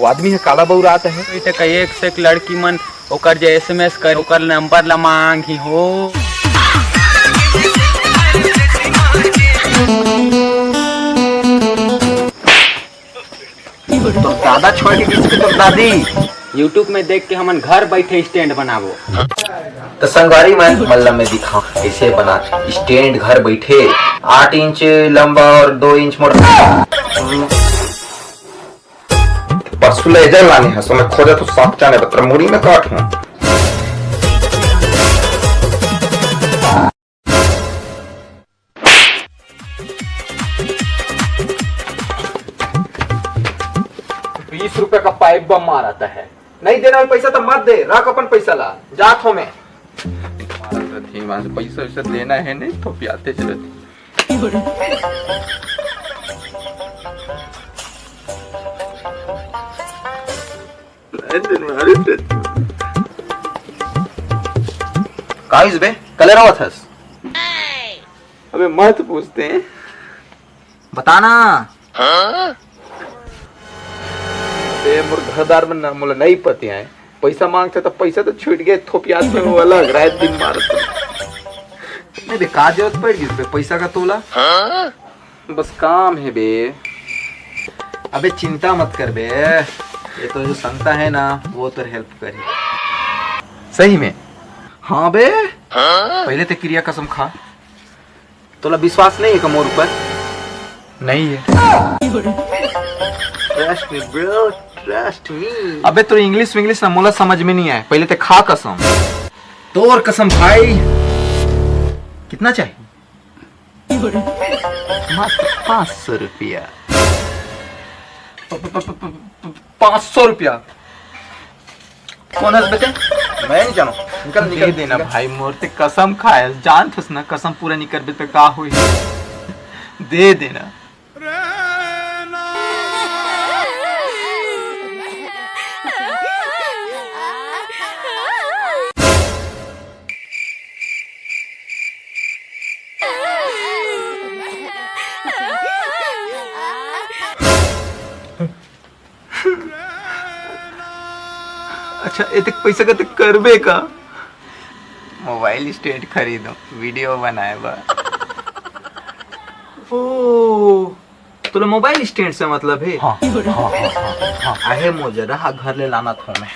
वो आदमी है काला बौरात है। ऐसे कई एक से एक लड़की मन ओकर जे SMS कर ओकर नंबर ला मांगी हो। तो दादा छोड़ के किसके तो दादी YouTube में देख के हमन घर बैठे स्टैंड बनाबो। तो संगवारी मैं मल्लम में दिखाऊं कैसे बना स्टैंड घर बैठे 8 इंच लंबा और 2 इंच मोटा। परसों लेजर लाने हैं सो मैं खोजा तो सांप जाने बता मुड़ी में काट हूं। ₹20 का पाइप बम मारता है। नहीं देना पैसा तो मत दे, रख अपन पैसा ला जात हो मैं पैसा वैसा देना है नहीं तो पियाते चले। काइस बे कलर आवा थस। अबे मत पूछते हैं बताना। मोर घरदार में ना मोला नहीं पते है पैसा मांगते तो पैसा तो छूट गए थोपियास में वो अलग रात दिन मारते। नहीं बे का जरूरत पड़ गई बे पैसा का तोला। बस काम है बे। अबे चिंता मत कर बे, ये तो जो संता है ना वो तो हेल्प करी सही में। हाँ बे पहले तो क्रिया कसम खा। तोला विश्वास नहीं है का मोर ऊपर? नहीं है। Trust me bro, trust me. अबे तो इंग्लिश ना मोला समझ में नहीं आए, पहले तो खा कसम। तोर कसम भाई। कितना चाहिए? मात्र 500 रुपया। 500 रुपया कौन है बेटे? मैं नहीं जानो। निकल निकल देना भाई मोर ते कसम खाए जान थस ना कसम पूरा निकल बे तो का हुई दे देना। अच्छा इतने पैसा का तो करबे का? मोबाइल स्टैंड खरीदो वीडियो बनाए बा। ओ तो मोबाइल स्टैंड से मतलब है? हाँ, हाँ, हाँ, हाँ, हाँ, हाँ, आहे मोजरा घर ले लाना था मैं।